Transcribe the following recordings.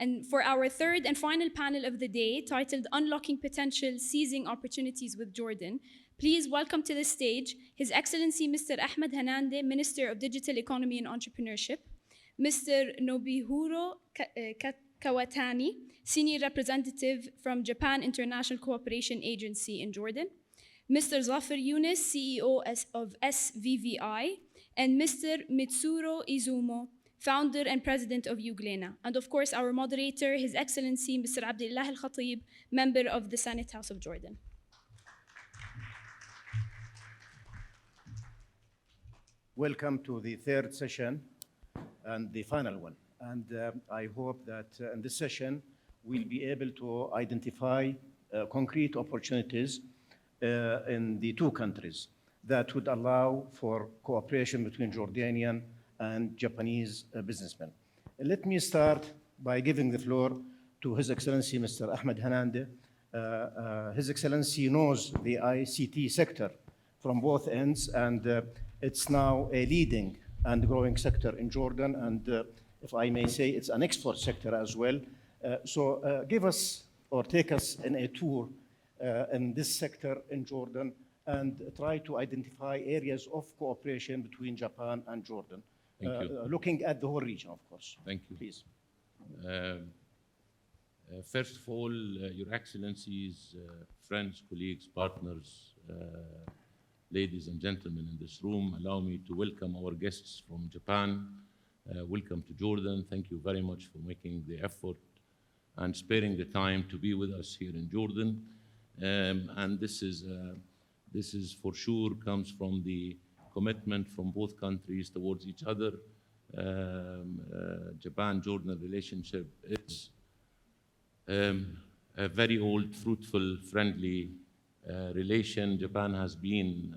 And for our third and final panel of the day, titled Unlocking Potential, Seizing Opportunities with Jordan, please welcome to the stage His Excellency Mr. Ahmad Hanandeh, Minister of Digital Economy and Entrepreneurship, Mr. Nobuhiro Kawatani, Senior Representative from Japan International Cooperation Agency in Jordan, Mr. Zafer Younes, CEO of SVVI, and Mr. Mitsuru IZUMO, Founder and President of Euglena, and of course our moderator, His Excellency Mr. Abdullah Al-Khatib, Member of the Senate House of Jordan. Welcome to the third session and the final one. And I hope that in this session, we'll be able to identify concrete opportunities in the two countries that would allow for cooperation between Jordanian and Japanese businessmen. Let me start by giving the floor to His Excellency Mr. Ahmad Hanandeh. His Excellency knows the ICT sector from both ends, and it's now a leading and growing sector in Jordan, and if I may say, it's an export sector as well. So give us or take us in a tour in this sector in Jordan and try to identify areas of cooperation between Japan and Jordan. Looking at the whole region, of course. Thank you. Please. First of all, Your Excellencies, friends, colleagues, partners, ladies and gentlemen in this room, allow me to welcome our guests from Japan. Welcome to Jordan. Thank you very much for making the effort and sparing the time to be with us here in Jordan. And this is for sure comes from the commitment from both countries towards each other. Japan-Jordan relationship is a very old, fruitful, friendly relation. Japan has been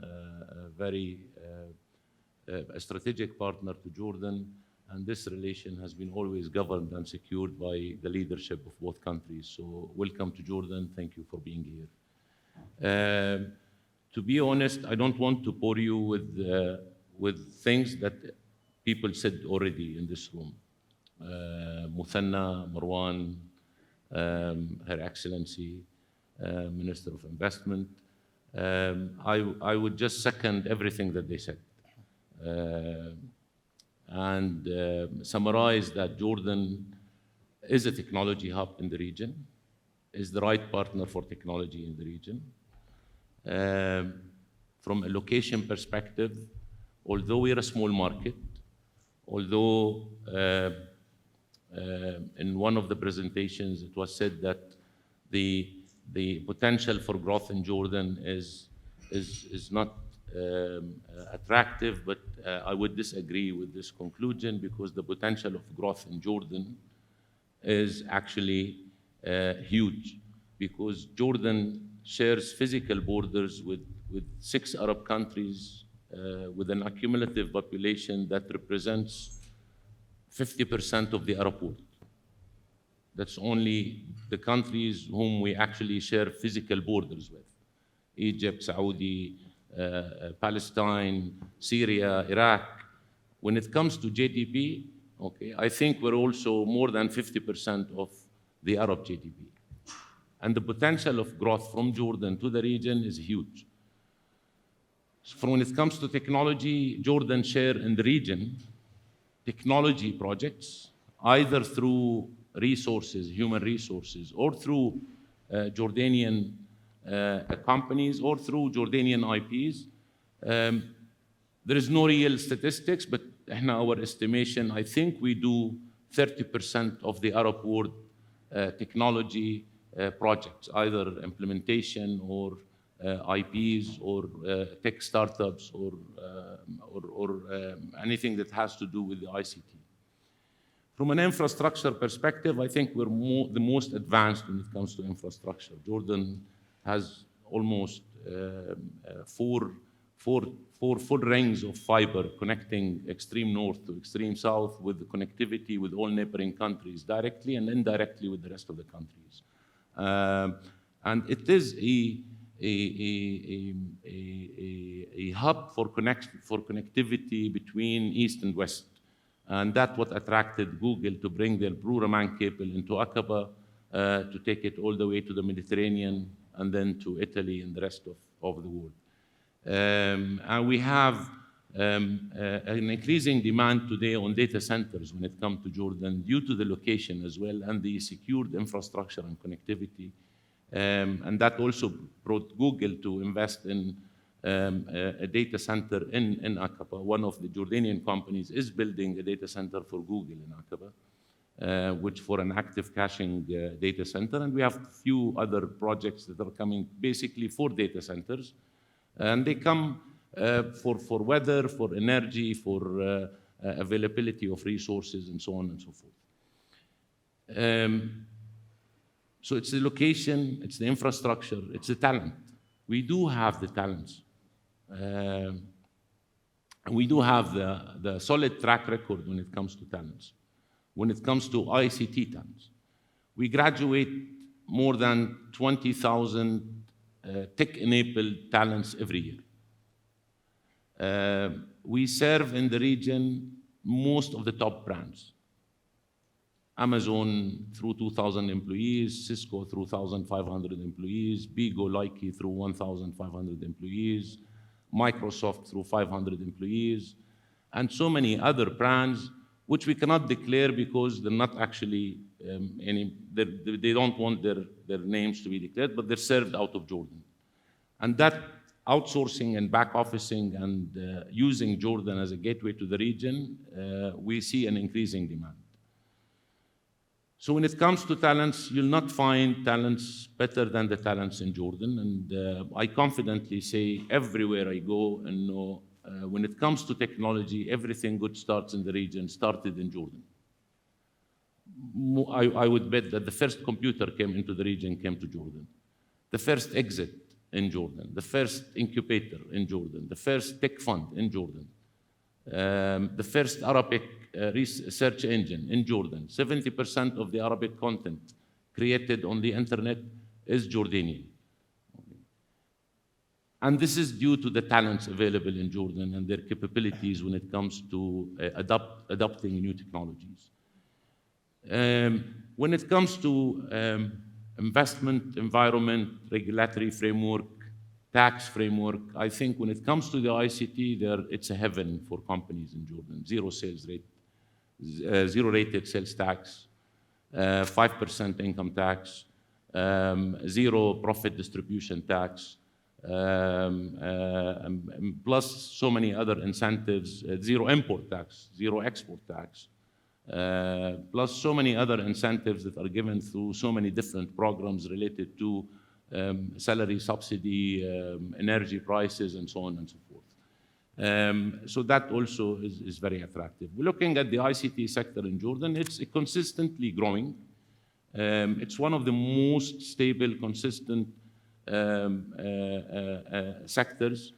a strategic partner to Jordan, and this relation has been always governed and secured by the leadership of both countries. So welcome to Jordan. Thank you for being here. To be honest, I don't want to bore you with things that people said already in this room. Muthanna, Marwan, Her Excellency, Minister of Investment. I would just second everything that they said. And summarize that Jordan is a technology hub in the region, is the right partner for technology in the region. From a location perspective, although we are a small market, although in one of the presentations it was said that the potential for growth in Jordan is not attractive, but I would disagree with this conclusion, because the potential of growth in Jordan is actually huge, because Jordan shares physical borders with 6 Arab countries with an accumulative population that represents 50% of the Arab world. That's only the countries whom we actually share physical borders with. Egypt, Saudi, Palestine, Syria, Iraq. When it comes to GDP, okay, I think we're also more than 50% of the Arab GDP. And the potential of growth from Jordan to the region is huge. So when it comes to technology, Jordan share in the region technology projects, either through resources, human resources, or through Jordanian companies, or through Jordanian IPs. There is no real statistics, but in our estimation, I think we do 30% of the Arab world technology projects, either implementation or IPs or tech startups or anything that has to do with the ICT. From an infrastructure perspective, I think we're the most advanced when it comes to infrastructure. Jordan has almost four full rings of fiber connecting extreme north to extreme south, with the connectivity with all neighboring countries, directly and indirectly with the rest of the countries. And it is a hub for connectivity between East and West. And that's what attracted Google to bring their Blue Raman cable into Aqaba, to take it all the way to the Mediterranean and then to Italy and the rest of the world. And we have an increasing demand today on data centers when it comes to Jordan due to the location as well and the secured infrastructure and connectivity. And that also brought Google to invest in a data center in Aqaba. One of the Jordanian companies is building a data center for Google in Aqaba, which for an active caching data center. And we have a few other projects that are coming basically for data centers. And they come for weather, for energy, for availability of resources, and so on and so forth. So it's the location, it's the infrastructure, it's the talent. We do have the talents. We do have the solid track record when it comes to talents. When it comes to ICT talents, we graduate more than 20,000 tech-enabled talents every year. We serve in the region most of the top brands. Amazon through 2,000 employees, Cisco through 1,500 employees, Bigo Likey through 1,500 employees, Microsoft through 500 employees, and so many other brands which we cannot declare because they're not actually they don't want their names to be declared, but they're served out of Jordan. And that outsourcing and back officing and using Jordan as a gateway to the region, we see an increasing demand. So when it comes to talents, you'll not find talents better than the talents in Jordan. And I confidently say everywhere I go and know, when it comes to technology, everything good starts in the region, started in Jordan. I would bet that the first computer came into the region came to Jordan. The first exit in Jordan. The first incubator in Jordan. The first tech fund in Jordan. The first Arabic search engine in Jordan. 70% of the Arabic content created on the internet is Jordanian. And this is due to the talents available in Jordan and their capabilities when it comes to adopting new technologies. When it comes to investment, environment, regulatory framework, tax framework, I think when it comes to the ICT, it's a heaven for companies in Jordan. Zero sales rate, zero rated sales tax, 5% income tax, zero profit distribution tax, plus so many other incentives, zero import tax, zero export tax, plus so many other incentives that are given through so many different programs related to salary subsidy, energy prices, and so on and so forth. So that also is very attractive. We're looking at the ICT sector in Jordan. It's consistently growing. It's one of the most stable, consistent sectors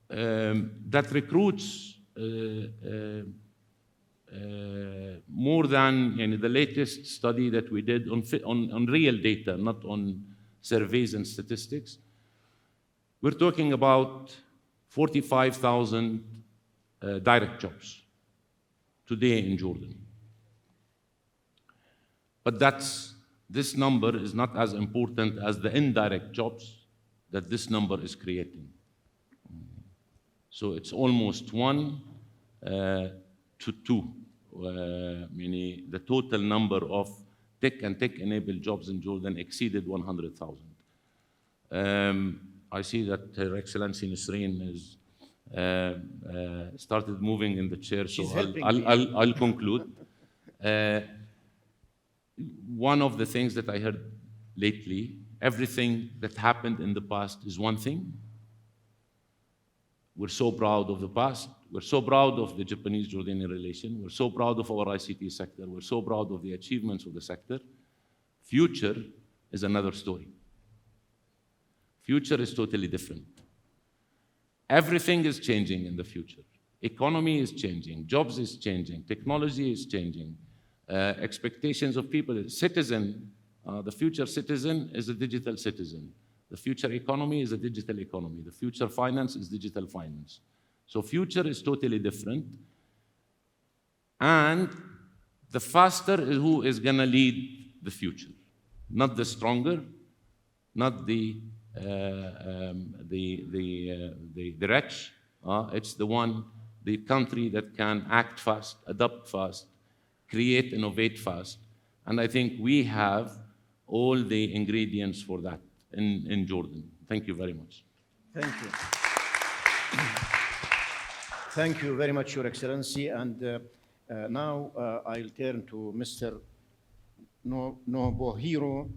that recruits more than the latest study that we did on real data, not on surveys and statistics. We're talking about 45,000 direct jobs today in Jordan. But this number is not as important as the indirect jobs that this number is creating. So it's almost 1 to 2, meaning the total number of tech and tech-enabled jobs in Jordan exceeded 100,000. I see that Her Excellency Nasreen has started moving in the chair, so I'll conclude. One of the things that I heard lately, everything that happened in the past is one thing. We're so proud of the past. We're so proud of the Japanese-Jordanian relation. We're so proud of our ICT sector. We're so proud of the achievements of the sector. Future is another story. Future is totally different. Everything is changing in the future. Economy is changing. Jobs is changing. Technology is changing. Expectations of people, citizen, the future citizen is a digital citizen. The future economy is a digital economy. The future finance is digital finance. So future is totally different. And the faster is who is going to lead the future, not the stronger, not the rich. It's the country that can act fast, adapt fast, create, innovate fast. And I think we have all the ingredients for that in Jordan. Thank you very much. Thank you. Thank you very much, Your Excellency. And now I'll turn to Mr. Nobuhiro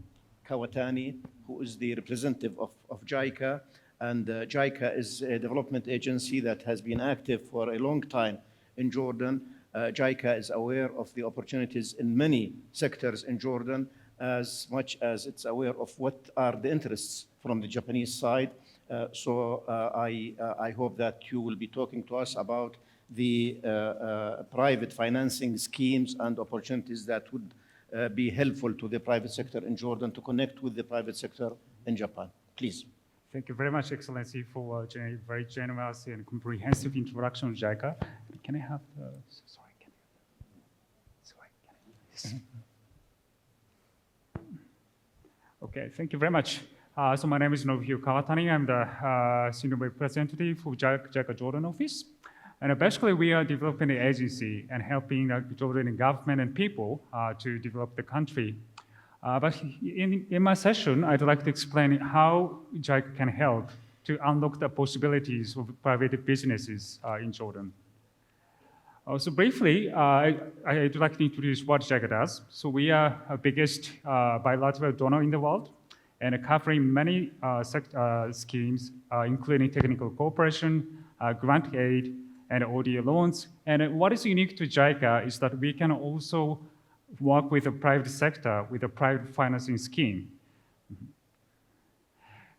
KAWATANI, who is the representative of JICA. And JICA is a development agency that has been active for a long time in Jordan. JICA is aware of the opportunities in many sectors in Jordan, as much as it's aware of what are the interests from the Japanese side. So I hope that you will be talking to us about the private financing schemes and opportunities that would be helpful to the private sector in Jordan to connect with the private sector in Japan. Please. Thank you very much, Excellency, for a very generous and comprehensive introduction of JICA. Can I have the, sorry, can I, Okay, thank you very much. So my name is Nobuhiro KAWATANI. I'm the senior representative for JICA Jordan office. And basically, we are developing the agency and helping the Jordanian government and people to develop the country. But in my session, I'd like to explain how JICA can help to unlock the possibilities of private businesses in Jordan. So briefly, I'd like to introduce what JICA does. So we are the biggest bilateral donor in the world and covering many schemes, including technical cooperation, grant aid, and ODA loans. And what is unique to JICA is that we can also work with the private sector with a private financing scheme.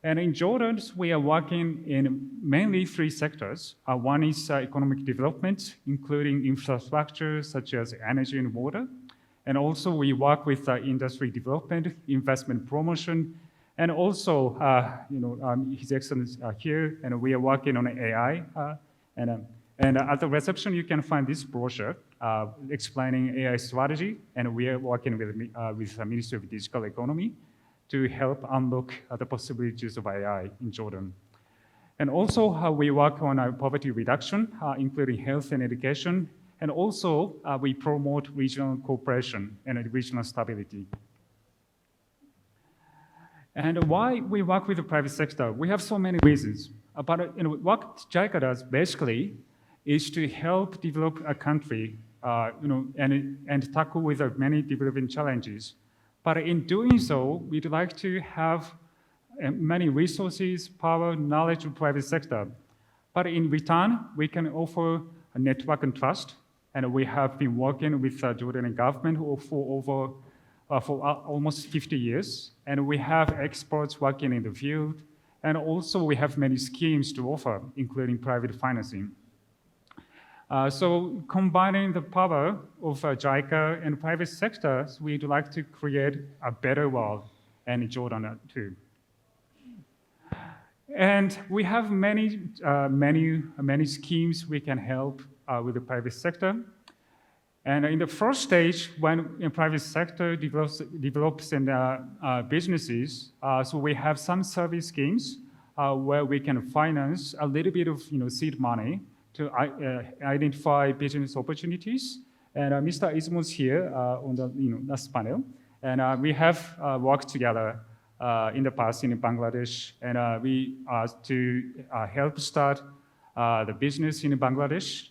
And in Jordan, we are working in mainly three sectors. One is economic development, including infrastructure such as energy and water. And also we work with industry development, investment promotion, and also, His Excellency here, and we are working on AI. And at the reception, you can find this brochure explaining AI strategy, and we are working with the Ministry of Digital Economy to help unlock the possibilities of AI in Jordan. And also, we work on poverty reduction, including health and education, and also we promote regional cooperation and regional stability. And why we work with the private sector? We have so many reasons. But what JICA does basically is to help develop a country, and tackle with many developing challenges. But in doing so, we'd like to have many resources, power, knowledge of private sector. But in return, we can offer a network and trust. And we have been working with the Jordanian government for almost 50 years. And we have experts working in the field. And also we have many schemes to offer, including private financing. So combining the power of JICA and private sectors, we'd like to create a better world in Jordan too. And we have many schemes we can help with the private sector. And in the first stage, when the private sector develops in businesses, so we have some service schemes where we can finance a little bit of seed money to identify business opportunities. And Mr. Izumo is here on the last panel. And we have worked together in the past in Bangladesh, and we to help start the business in Bangladesh.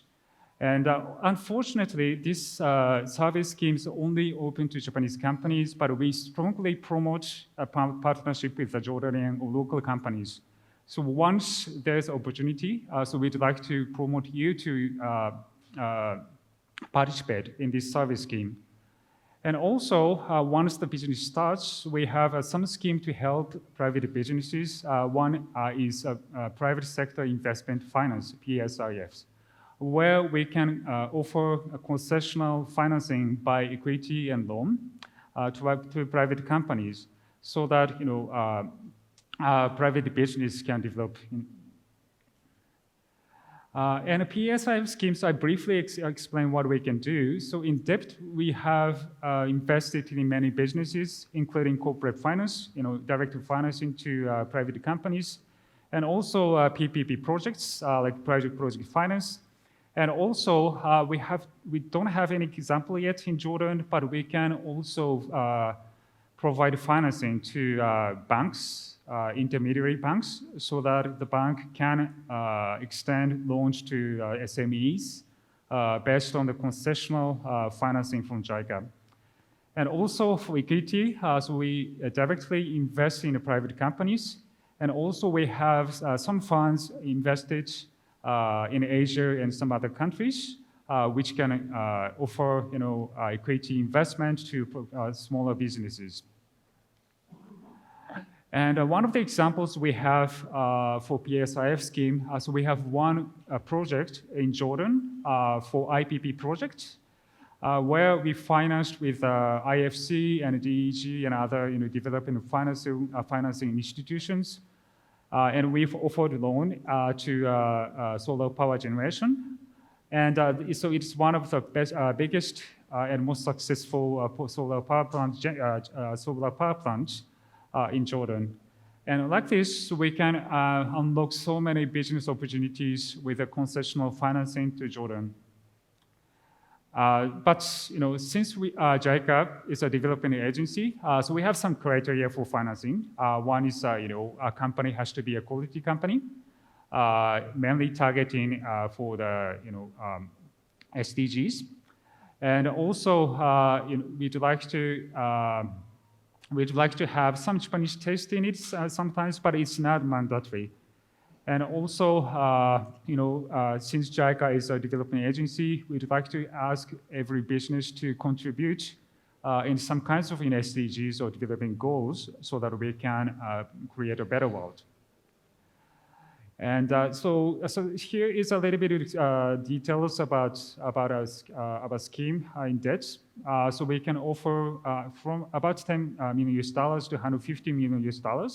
And unfortunately, this service scheme is only open to Japanese companies, but we strongly promote a partnership with the Jordanian or local companies. So once there's opportunity, so we'd like to promote you to participate in this service scheme. And also, once the business starts, we have some scheme to help private businesses. One is private sector investment finance, PSIFs, where we can offer a concessional financing by equity and loan to private companies, so that private business can develop. And PSIF schemes, I briefly explain what we can do. So in depth, we have invested in many businesses, including corporate finance, direct financing to private companies, and also PPP projects like project finance. And also, we don't have any example yet in Jordan, but we can also provide financing to banks, intermediary banks, so that the bank can extend loans to SMEs based on the concessional financing from JICA. And also for equity, so we directly invest in the private companies. And also we have some funds invested in Asia and some other countries, which can offer equity investment to smaller businesses. And one of the examples we have for PSIF scheme, so we have one project in Jordan for IPP project, where we financed with IFC and DEG and other developing financing institutions. And we've offered a loan to solar power generation. And so it's one of the biggest and most successful solar power plants in Jordan. And like this, we can unlock so many business opportunities with the concessional financing to Jordan. But since JICA is a development agency, so we have some criteria for financing. One is a company has to be a quality company, mainly targeting for the SDGs, and also we'd like to have some Japanese taste in it sometimes, but it's not mandatory. And also, since JICA is a development agency, we'd like to ask every business to contribute in some kinds of SDGs or developing goals so that we can create a better world. And so here is a little bit of details about our scheme in debt. So we can offer from about $10 million to $150 million.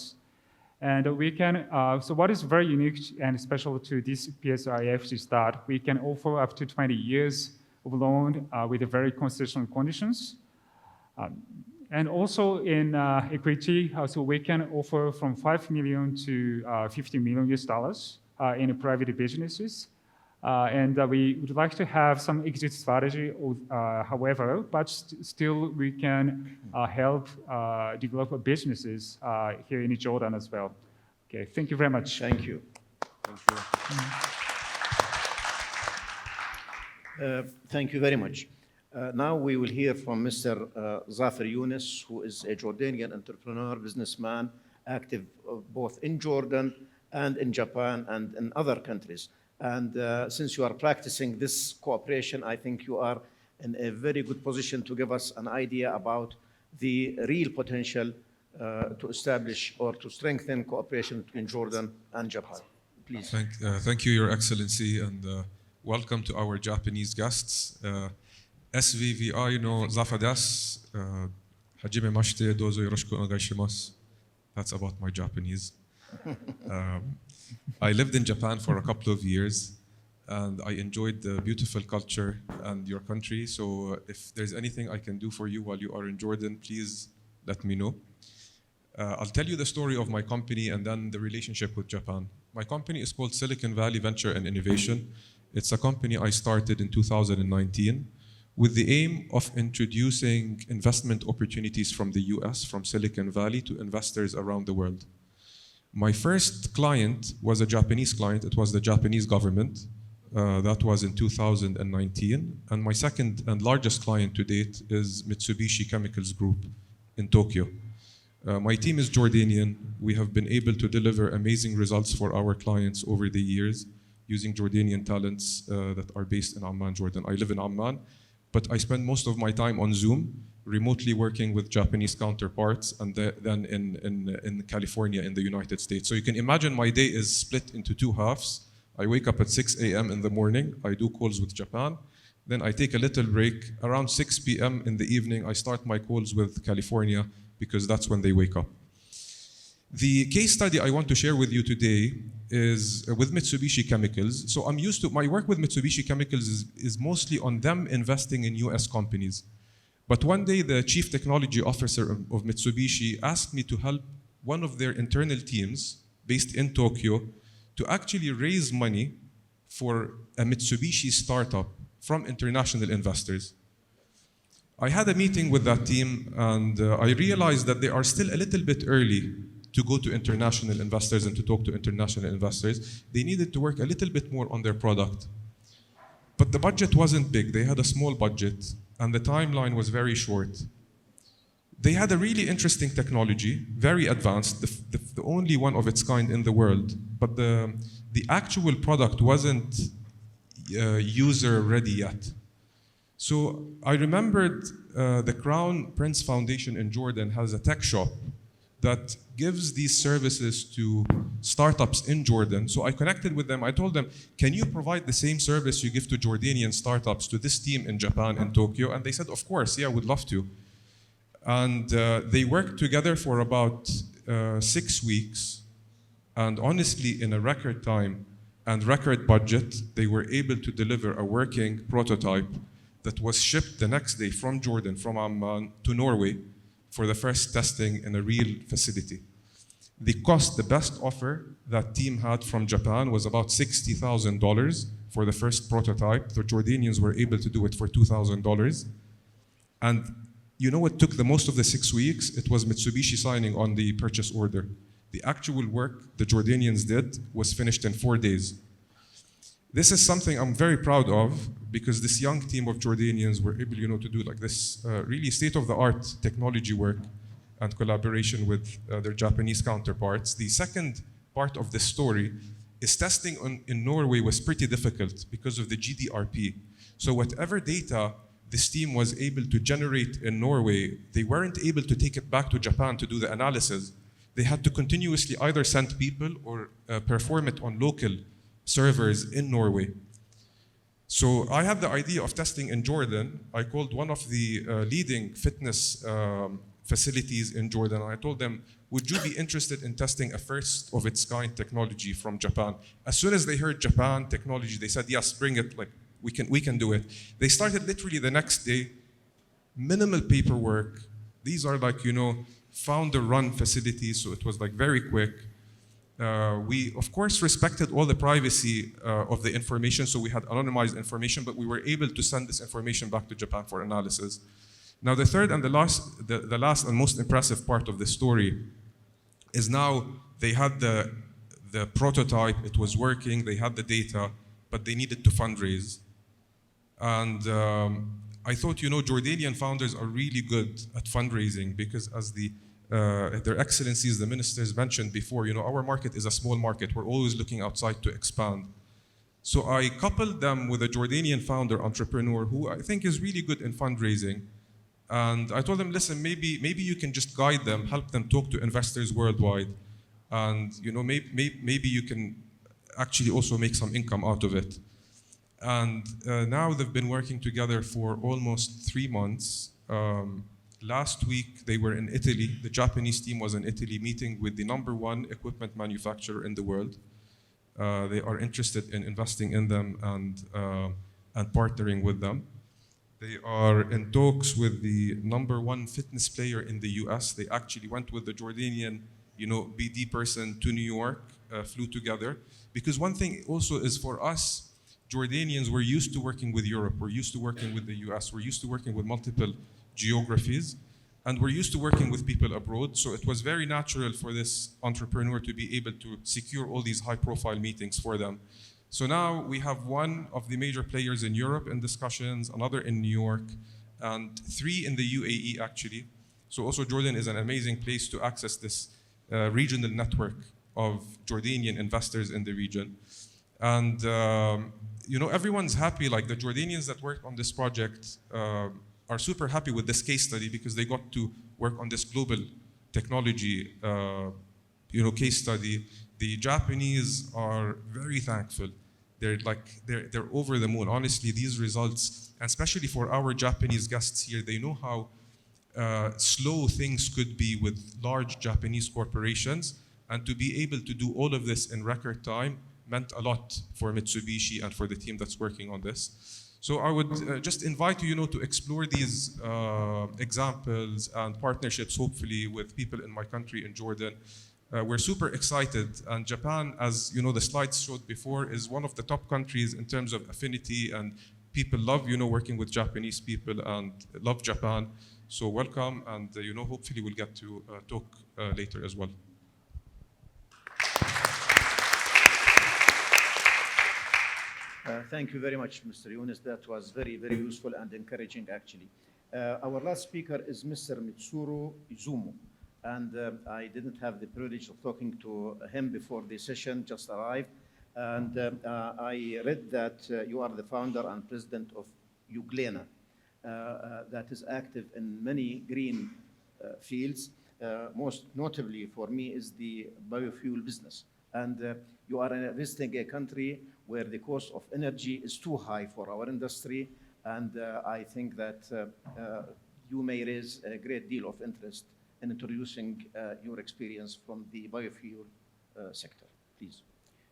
And we can, so what is very unique and special to this PSIF is that we can offer up to 20 years of loan with very concessional conditions. And also in equity, so we can offer from $5 million to $50 million in private businesses. And we would like to have some exit strategy, however, but still we can help develop businesses here in Jordan as well. Okay, thank you very much. Thank you. Thank you very much. Now we will hear from Mr. Zafer Younes, who is a Jordanian entrepreneur, businessman, active both in Jordan and in Japan and in other countries. And since you are practicing this cooperation, I think you are in a very good position to give us an idea about the real potential to establish or to strengthen cooperation between Jordan and Japan. Please. Thank you, Your Excellency, and welcome to our Japanese guests. SVVI no Zafadas, Hajime Mashite Dozo Yoroshiku Onegaishimasu. That's about my Japanese. I lived in Japan for a couple of years, and I enjoyed the beautiful culture and your country. So if there's anything I can do for you while you are in Jordan, please let me know. I'll tell you the story of my company and then the relationship with Japan. My company is called Silicon Valley Venture and Innovation. It's a company I started in 2019 with the aim of introducing investment opportunities from the US, from Silicon Valley, to investors around the world. My first client was a Japanese client. It was the Japanese government. That was in 2019. And my second and largest client to date is Mitsubishi Chemicals Group in Tokyo. My team is Jordanian. We have been able to deliver amazing results for our clients over the years using Jordanian talents that are based in Amman, Jordan. I live in Amman, but I spend most of my time on Zoom, remotely working with Japanese counterparts, and then in California, in the United States. So you can imagine my day is split into two halves. I wake up at 6 a.m. in the morning, I do calls with Japan, then I take a little break. Around 6 p.m. in the evening, I start my calls with California because that's when they wake up. The case study I want to share with you today is with Mitsubishi Chemicals. So I'm used to, my work with Mitsubishi Chemicals is mostly on them investing in US companies. But one day the chief technology officer of Mitsubishi asked me to help one of their internal teams based in Tokyo to actually raise money for a Mitsubishi startup from international investors. I had a meeting with that team and I realized that they are still a little bit early to go to international investors and to talk to international investors. They needed to work a little bit more on their product. But the budget wasn't big. They had a small budget and the timeline was very short. They had a really interesting technology, very advanced, the only one of its kind in the world, but the actual product wasn't user ready yet. So I remembered the Crown Prince Foundation in Jordan has a tech shop that gives these services to startups in Jordan. So I connected with them. I told them, can you provide the same service you give to Jordanian startups to this team in Japan and Tokyo? And they said, of course, yeah, we'd love to. And they worked together for about 6 weeks. And honestly, in a record time and record budget, they were able to deliver a working prototype that was shipped the next day from Jordan, from Amman to Norway, for the first testing in a real facility. The cost, the best offer that team had from Japan was about $60,000 for the first prototype. The Jordanians were able to do it for $2,000. And you know what took the most of the 6 weeks? It was Mitsubishi signing on the purchase order. The actual work the Jordanians did was finished in 4 days. This is something I'm very proud of because this young team of Jordanians were able, to do like this really state-of-the-art technology work and collaboration with their Japanese counterparts. The second part of this story is testing in Norway was pretty difficult because of the GDRP. So whatever data this team was able to generate in Norway, they weren't able to take it back to Japan to do the analysis. They had to continuously either send people or perform it on local servers in Norway. So I had the idea of testing in Jordan. I called one of the leading fitness facilities in Jordan. I told them, would you be interested in testing a first of its kind technology from Japan? As soon as they heard Japan technology, they said, yes, bring it, like we can do it. They started literally the next day, minimal paperwork. These are like, founder-run facilities, so it was like very quick. We, of course, respected all the privacy of the information, so we had anonymized information, but we were able to send this information back to Japan for analysis. Now, the third and the last and most impressive part of the story is now they had the prototype, it was working, they had the data, but they needed to fundraise. And I thought, Jordanian founders are really good at fundraising because as their excellencies, the ministers mentioned before, our market is a small market. We're always looking outside to expand. So I coupled them with a Jordanian founder, entrepreneur, who I think is really good in fundraising. And I told them, listen, maybe you can just guide them, help them talk to investors worldwide. And maybe you can actually also make some income out of it. And now they've been working together for almost 3 months. Last week, they were in Italy. The Japanese team was in Italy meeting with the #1 equipment manufacturer in the world. They are interested in investing in them and partnering with them. They are in talks with the #1 fitness player in the US. They actually went with the Jordanian, BD person to New York, flew together. Because one thing also is for us, Jordanians, we're used to working with Europe, we're used to working with the US, we're used to working with multiple geographies, and we're used to working with people abroad. So it was very natural for this entrepreneur to be able to secure all these high-profile meetings for them. So now we have one of the major players in Europe in discussions, another in New York, and 3 in the UAE actually. So also Jordan is an amazing place to access this regional network of Jordanian investors in the region. And everyone's happy, like the Jordanians that worked on this project are super happy with this case study because they got to work on this global technology case study. The Japanese are very thankful. They're over the moon. Honestly, these results, and especially for our Japanese guests here, they know how slow things could be with large Japanese corporations, and to be able to do all of this in record time meant a lot for Mitsubishi and for the team that's working on this. So I would just invite you, to explore these examples and partnerships, hopefully, with people in my country, in Jordan. We're super excited, and Japan, as the slides showed before, is one of the top countries in terms of affinity, and people love, working with Japanese people and love Japan. So welcome, and hopefully we'll get to talk later as well. Thank you very much, Mr. Younes. That was very, very useful and encouraging, actually. Our last speaker is Mr. Mitsuru IZUMO. And I didn't have the privilege of talking to him before the session just arrived. And I read that you are the founder and president of Euglena, that is active in many green fields. Most notably for me is the biofuel business. And you are visiting a country where the cost of energy is too high for our industry. And I think that you may raise a great deal of interest in introducing your experience from the biofuel sector, please.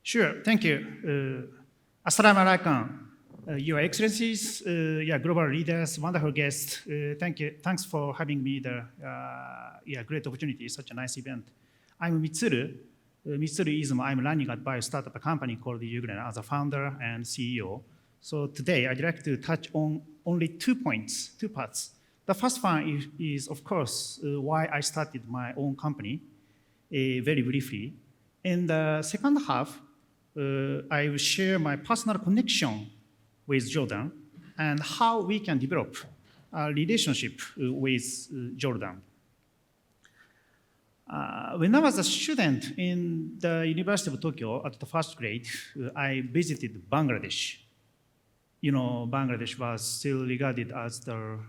Sure, thank you. Assalamu alaikum, Your Excellencies, global leaders, wonderful guests. Thanks for having me the great opportunity, such a nice event. I'm Mitsuru IZUMO. I'm running a bio startup company called Euglena as a founder and CEO. So today I'd like to touch on only 2 parts. The first one is of course, why I started my own company, very briefly. In the second half, I will share my personal connection with Jordan and how we can develop a relationship with Jordan. When I was a student in the University of Tokyo at the first grade, I visited Bangladesh. Bangladesh was still regarded as the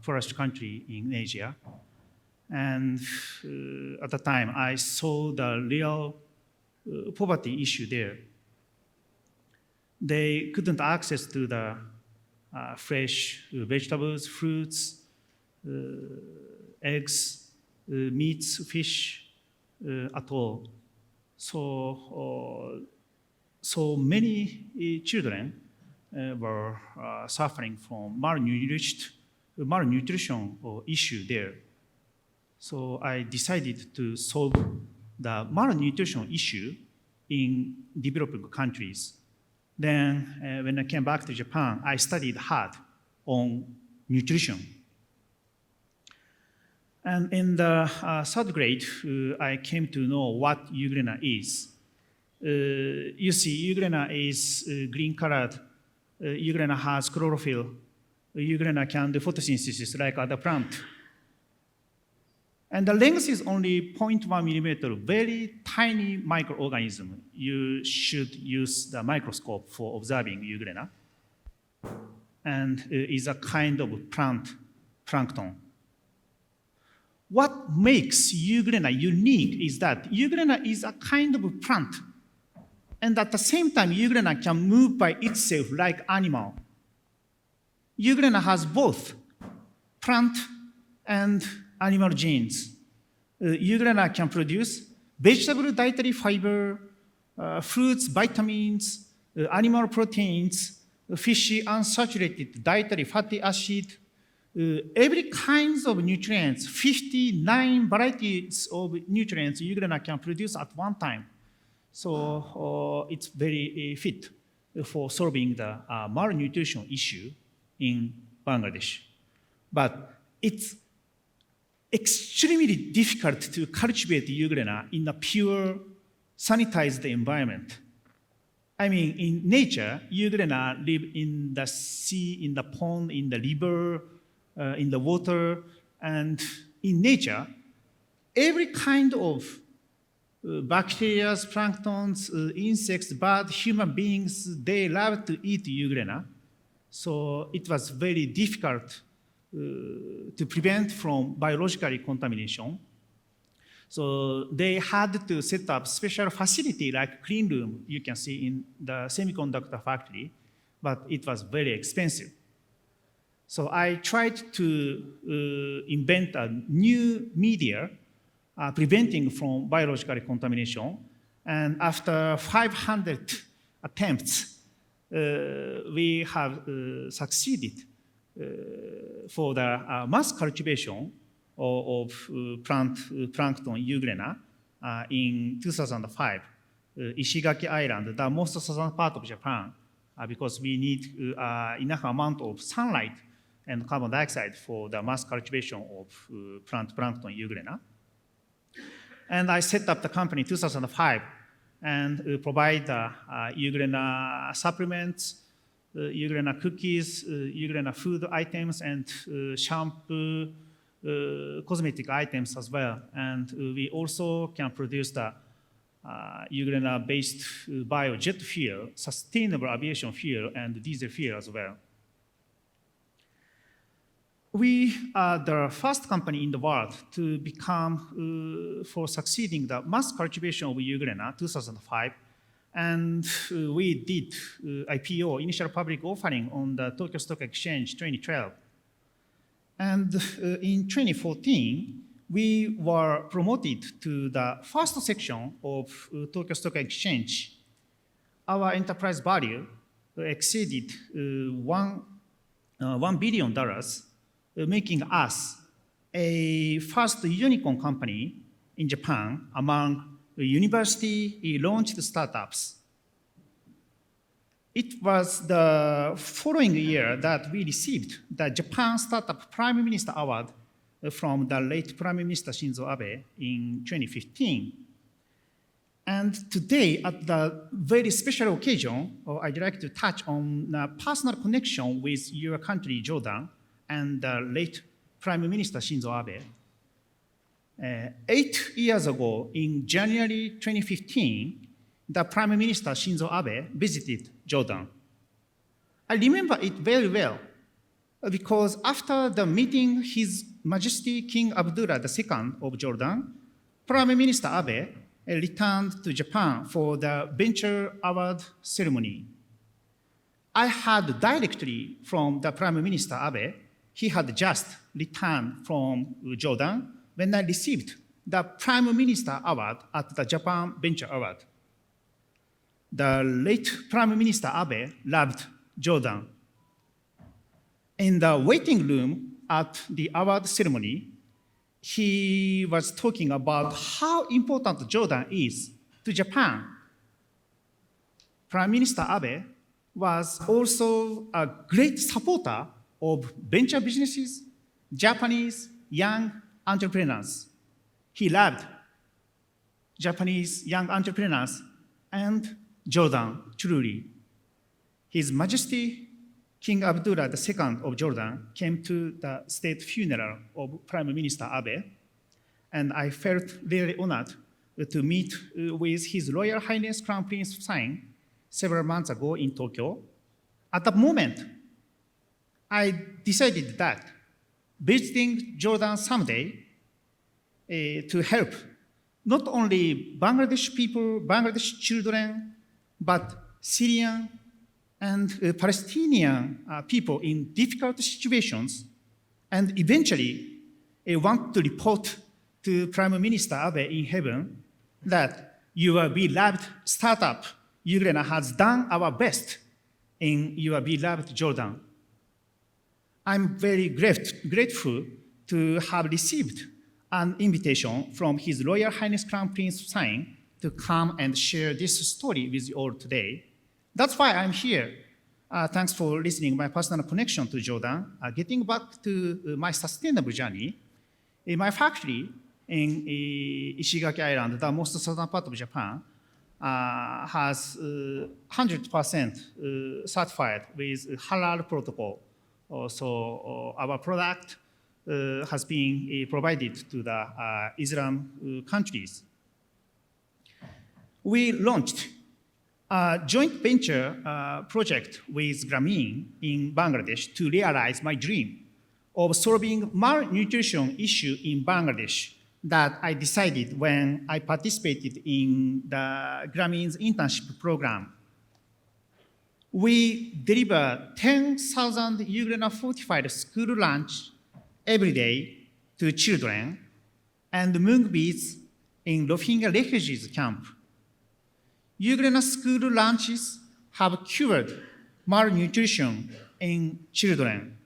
poorest country in Asia. And at the time, I saw the real poverty issue there. They couldn't access to the fresh vegetables, fruits, eggs, meats, fish at all. So many children were suffering from malnutrition issue there. So I decided to solve the malnutrition issue in developing countries. Then when I came back to Japan, I studied hard on nutrition. And in the third grade, I came to know what Euglena is. You see, Euglena is green colored. Euglena has chlorophyll. Euglena can do photosynthesis like other plant. And the length is only 0.1 millimeter, very tiny microorganism. You should use the microscope for observing Euglena. And is a kind of plankton. What makes Euglena unique is that Euglena is a kind of plant. And at the same time, Euglena can move by itself like animal. Euglena has both plant and animal genes. Euglena can produce vegetable dietary fiber, fruits, vitamins, animal proteins, fishy unsaturated dietary fatty acid, every kinds of nutrients, 59 varieties of nutrients Euglena can produce at one time. So it's very fit for solving the malnutrition issue in Bangladesh. But it's extremely difficult to cultivate Euglena in a pure, sanitized environment. I mean, in nature, Euglena live in the sea, in the pond, in the river, in the water, and in nature, every kind of bacteria, planktons, insects, birds, human beings, they love to eat Euglena. So it was very difficult to prevent from biologically contamination. So they had to set up special facility like clean room you can see in the semiconductor factory, but it was very expensive. So I tried to invent a new media preventing from biological contamination. And after 500 attempts, we have succeeded for the mass cultivation of plankton Euglena in 2005, Ishigaki Island, the most southern part of Japan, because we need enough amount of sunlight and carbon dioxide for the mass cultivation of plankton Euglena. And I set up the company in 2005 and provide Euglena supplements, Euglena cookies, Euglena food items, and shampoo, cosmetic items as well. And we also can produce the Euglena-based biojet fuel, sustainable aviation fuel, and diesel fuel as well. We are the first company in the world to become, for succeeding the mass cultivation of Euglena 2005. And we did IPO, initial public offering, on the Tokyo Stock Exchange 2012. And in 2014, we were promoted to the first section of Tokyo Stock Exchange. Our enterprise value exceeded $1 billion, making us a first unicorn company in Japan among university-launched startups. It was the following year that we received the Japan Startup Prime Minister Award from the late Prime Minister Shinzo Abe in 2015. And today, at the very special occasion, I'd like to touch on a personal connection with your country, Jordan, and the late Prime Minister Shinzo Abe. 8 years ago, in January 2015, the Prime Minister Shinzo Abe visited Jordan. I remember it very well because after the meeting, His Majesty King Abdullah II of Jordan, Prime Minister Abe returned to Japan for the Venture Award ceremony. I heard directly from the Prime Minister Abe. He had just returned from Jordan when I received the Prime Minister Award at the Japan Venture Award. The late Prime Minister Abe loved Jordan. In the waiting room at the award ceremony, he was talking about how important Jordan is to Japan. Prime Minister Abe was also a great supporter of venture businesses, Japanese young entrepreneurs. He loved Japanese young entrepreneurs and Jordan, truly. His Majesty King Abdullah II of Jordan came to the state funeral of Prime Minister Abe, and I felt very honored to meet with His Royal Highness Crown Prince Hussein several months ago in Tokyo. At that moment, I decided that visiting Jordan someday to help not only Bangladesh people, Bangladesh children, but Syrian and Palestinian people in difficult situations, and eventually want to report to Prime Minister Abe in heaven that your beloved startup, Euglena, has done our best in your beloved Jordan. I'm very grateful to have received an invitation from His Royal Highness Crown Prince Hussein to come and share this story with you all today. That's why I'm here. Thanks for listening my personal connection to Jordan. Getting back to my sustainable journey, my factory in Ishigaki Island, the most southern part of Japan, has 100% certified with halal protocol. So our product has been provided to the Islam countries. We launched a joint venture project with Grameen in Bangladesh to realize my dream of solving malnutrition issue in Bangladesh that I decided when I participated in the Grameen's internship program. We deliver 10,000 Euglena fortified school lunch every day to children and Mungbees in Rohingya refugees camp. Euglena school lunches have cured malnutrition in children.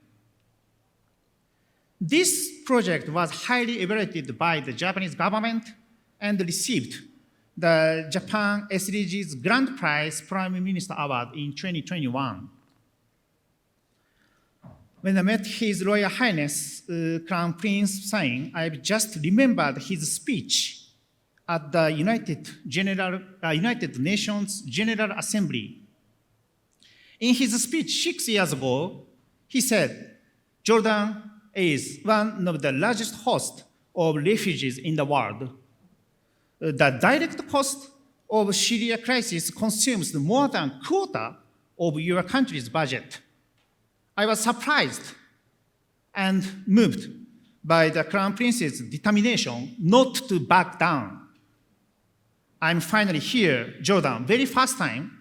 This project was highly evaluated by the Japanese government and received the Japan SDGs Grand Prize Prime Minister Award in 2021. When I met His Royal Highness Crown Prince Sein, I just remembered his speech at the United Nations General Assembly. In his speech 6 years ago, he said, Jordan is one of the largest hosts of refugees in the world. The direct cost of Syria crisis consumes more than a quarter of your country's budget. I was surprised and moved by the Crown Prince's determination not to back down. I'm finally here, Jordan, very first time,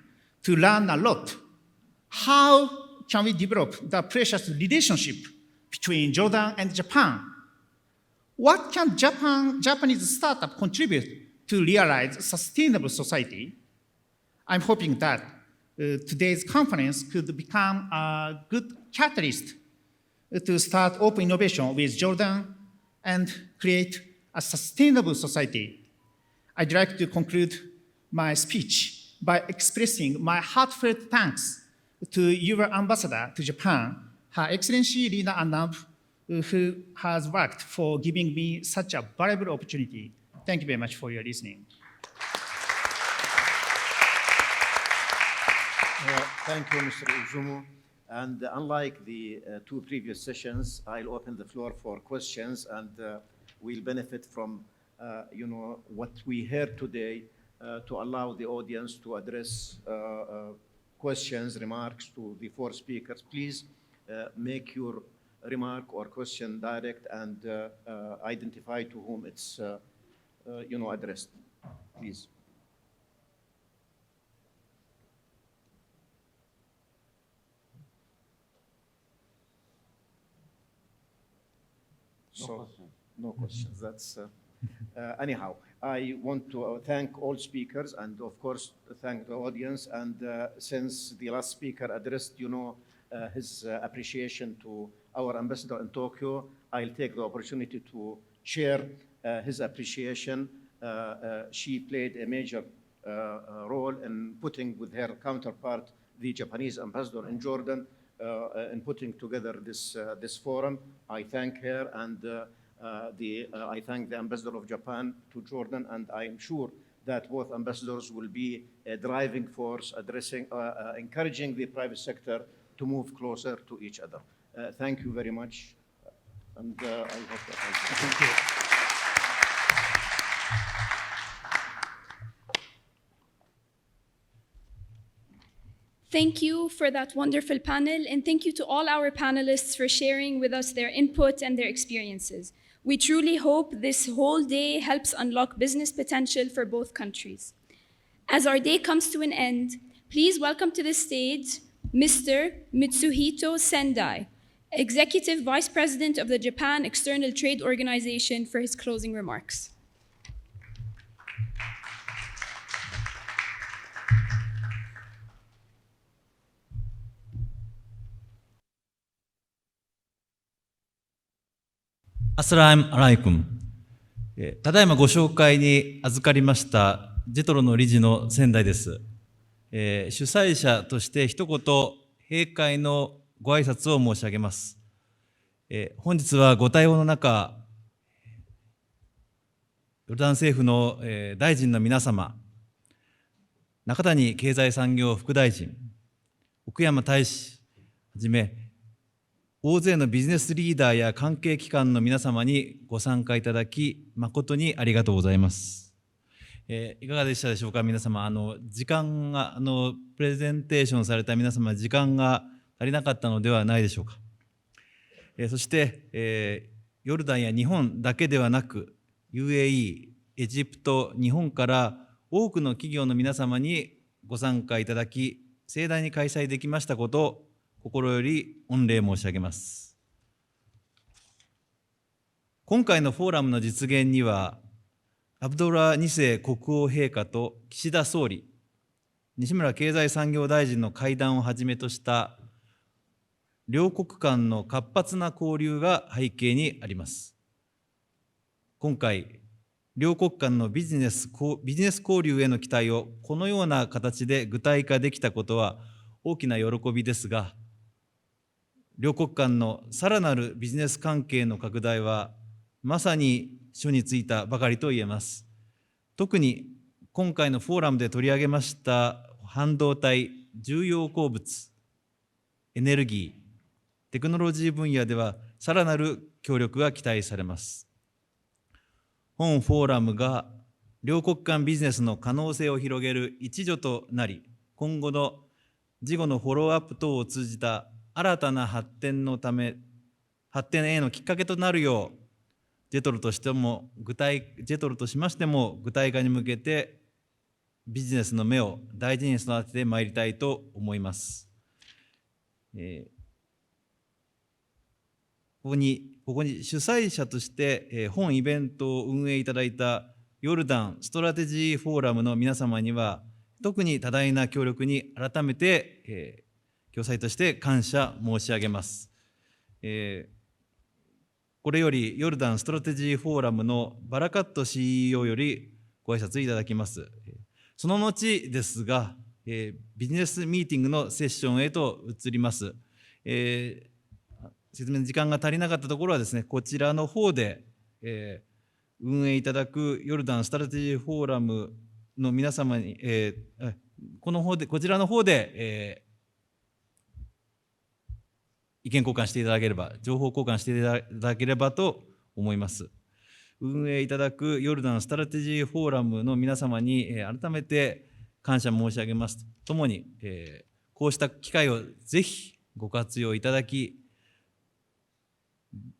to learn a lot. How can we develop the precious relationship between Jordan and Japan? What can Japanese startup contribute to realize sustainable society? I'm hoping that today's conference could become a good catalyst to start open innovation with Jordan and create a sustainable society. I'd like to conclude my speech by expressing my heartfelt thanks to your ambassador to Japan, Her Excellency Lina Annab, who has worked for giving me such a valuable opportunity. Thank you very much for your listening. Thank you, Mr. Izumo. And unlike the two previous sessions, I'll open the floor for questions, and we'll benefit from what we heard today to allow the audience to address questions, remarks to the four speakers. Please make your remark or question direct and identify to whom it's addressed. Please. No questions. That's anyhow. I want to thank all speakers and, of course, thank the audience. And since the last speaker addressed, his appreciation to our ambassador in Tokyo, I'll take the opportunity to share his appreciation. She played a major role in putting with her counterpart, the Japanese ambassador in Jordan, in putting together this forum. I thank her, and I thank the ambassador of Japan to Jordan, and I am sure that both ambassadors will be a driving force addressing, encouraging the private sector to move closer to each other. Thank you very much, and I hope that Thank you. Thank you for that wonderful panel, and thank you to all our panelists for sharing with us their input and their experiences. We truly hope this whole day helps unlock business potential for both countries. As our day comes to an end, please welcome to the stage Mr. Mitsuhito Sendai, Executive Vice President of the Japan External Trade Organization, for his closing remarks.アスラームアライクム。ただいまご紹介に預かりましたジェトロの理事の仙台です。主催者として一言閉会のご挨拶を申し上げます。本日はご対応の中、ヨルダン政府の大臣の皆様、中谷経済産業副大臣、奥山大使はじめ、大勢のビジネスリーダーや関係機関の皆様にご参加いただき、誠にありがとうございます。いかがでしたでしょうか、皆様。時間が、プレゼンテーションされた皆様、時間が足りなかったのではないでしょうか。そして、ヨルダンや日本だけではなく、UAE、エジプト、日本から多くの企業の皆様にご参加いただき、盛大に開催できましたことを心より御礼申し上げます。今回のフォーラムの実現には、アブドラ2世国王陛下と岸田総理、西村経済産業大臣の会談をはじめとした両国間の活発な交流が背景にあります。今回、両国間のビジネス交流への期待をこのような形で具体化できたことは大きな喜びですが、両国間のさらなるビジネス関係の拡大はまさに初についたばかりと言えます。特に今回のフォーラムで取り上げました半導体、重要鉱物、エネルギー、テクノロジー分野ではさらなる協力が期待されます。本フォーラムが両国間ビジネスの可能性を広げる一助となり、今後の事後のフォローアップ等を通じた新たな発展へのきっかけとなるよう、ジェトロとしましても具体化に向けてビジネスの目を大事に育ててまいりたいと思います。ここに主催者として本イベントを運営いただいたヨルダンストラテジーフォーラムの皆様には、特に多大な協力に改めて共催として感謝申し上げます。これよりヨルダンストラテジーフォーラムのバラカット CEO よりご挨拶いただきます。その後ですが、ビジネスミーティングのセッションへと移ります。説明の時間が足りなかったところはですね、こちらの方で、運営いただくヨルダンストラテジーフォーラムの皆様に、こちらの方で、意見交換していただければ、情報交換していただければと思います。運営いただくヨルダンストラテジーフォーラムの皆様に改めて感謝申し上げますとともに、こうした機会をぜひご活用いただき、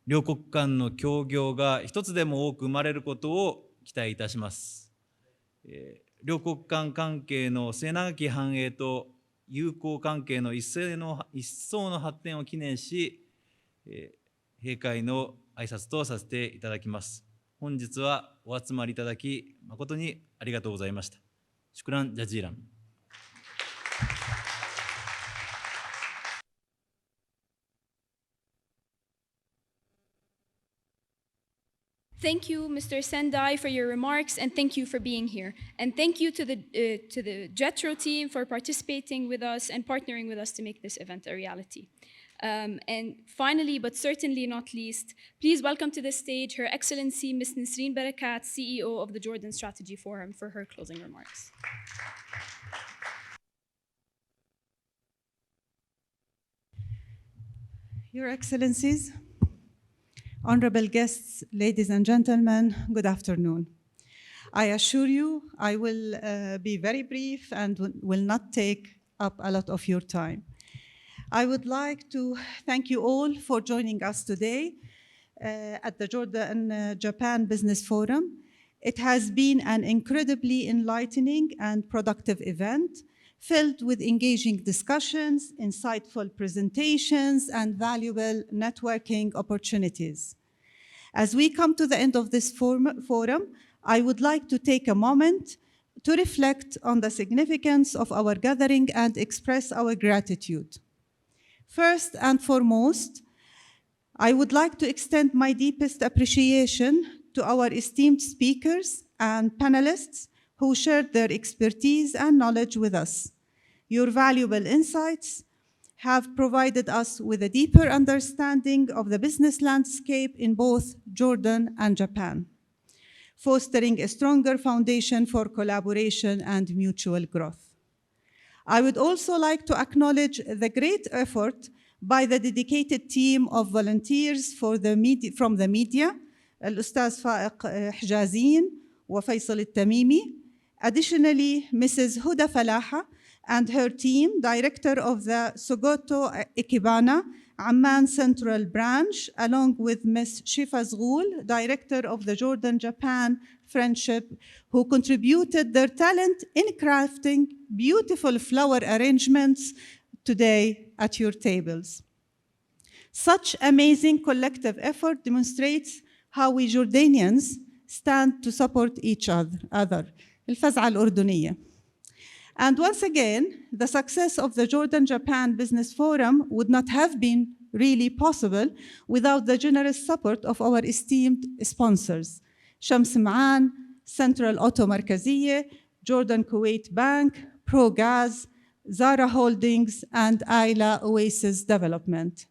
両国間の協業が一つでも多く生まれることを期待いたします。両国間関係の末永き繁栄と友好関係の一層の発展を記念し、閉会の挨拶とさせていただきます。本日はお集まりいただき誠にありがとうございました。シュクランジャジーラン。Thank you, Mr. Sendai, for your remarks, and thank you for being here. And thank you to the JETRO team for participating with us and partnering with us to make this event a reality. And finally, but certainly not least, please welcome to the stage Her Excellency Ms. Nisreen Barakat, CEO of the Jordan Strategy Forum, for her closing remarks. Your Excellencies, honorable guests, ladies and gentlemen, good afternoon. I assure you I will be very brief and will not take up a lot of your time. I would like to thank you all for joining us today at the Jordan-Japan Business Forum. It has been an incredibly enlightening and productive event filled with engaging discussions, insightful presentations, and valuable networking opportunities. As we come to the end of this forum, I would like to take a moment to reflect on the significance of our gathering and express our gratitude. First and foremost, I would like to extend my deepest appreciation to our esteemed speakers and panelists who shared their expertise and knowledge with us. Your valuable insights have provided us with a deeper understanding of the business landscape in both Jordan and Japan, fostering a stronger foundation for collaboration and mutual growth. I would also like to acknowledge the great effort by the dedicated team of volunteers from the media, Al-Ustaz Faiq Hijazin wa Faisal Al-Tamimi. Additionally, Mrs. Huda Falaha, and her team, Director of the Sogoto Ekibana, Amman Central Branch, along with Ms. Shifa Zghul, Director of the Jordan-Japan Friendship, who contributed their talent in crafting beautiful flower arrangements today at your tables. Such amazing collective effort demonstrates how we Jordanians stand to support each other. الفزعة الأردنية. And once again, the success of the Jordan-Japan Business Forum would not have been really possible without the generous support of our esteemed sponsors, Shams Ma'an, Central Auto Markaziyya, Jordan Kuwait Bank, ProGaz, Zara Holdings, and Ayla Oasis Development.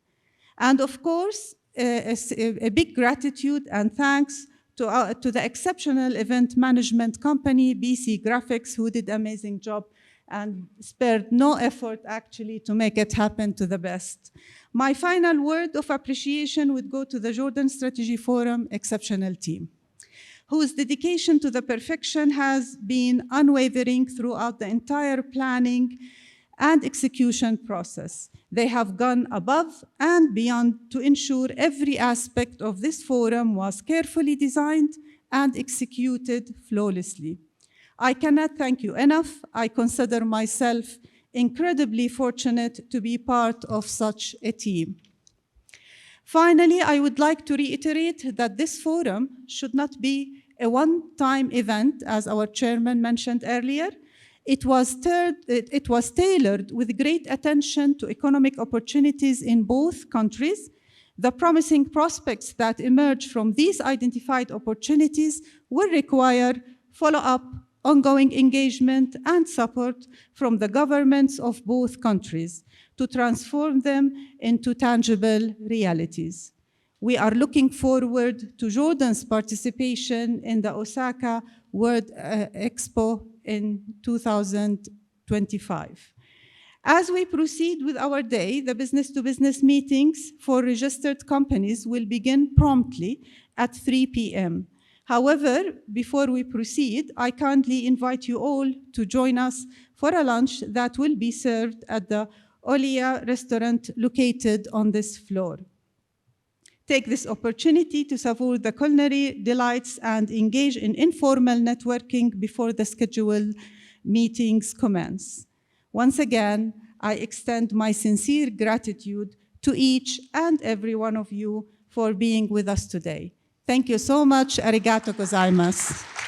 And of course, a big gratitude and thanks to the exceptional event management company, BC Graphics, who did an amazing job and spared no effort actually to make it happen to the best. My final word of appreciation would go to the Jordan Strategy Forum exceptional team, whose dedication to the perfection has been unwavering throughout the entire planning and execution process. They have gone above and beyond to ensure every aspect of this forum was carefully designed and executed flawlessly. I cannot thank you enough. I consider myself incredibly fortunate to be part of such a team. Finally, I would like to reiterate that this forum should not be a one-time event, as our chairman mentioned earlier. It was tailored with great attention to economic opportunities in both countries. The promising prospects that emerge from these identified opportunities will require follow-up, ongoing engagement, and support from the governments of both countries to transform them into tangible realities. We are looking forward to Jordan's participation in the Osaka World Expo in 2025. As we proceed with our day, the business-to-business meetings for registered companies will begin promptly at 3 p.m. However, before we proceed, I kindly invite you all to join us for a lunch that will be served at the Olia restaurant located on this floor. Take this opportunity to savor the culinary delights and engage in informal networking before the scheduled meetings commence. Once again, I extend my sincere gratitude to each and every one of you for being with us today. Thank you so much. Arigato gozaimasu.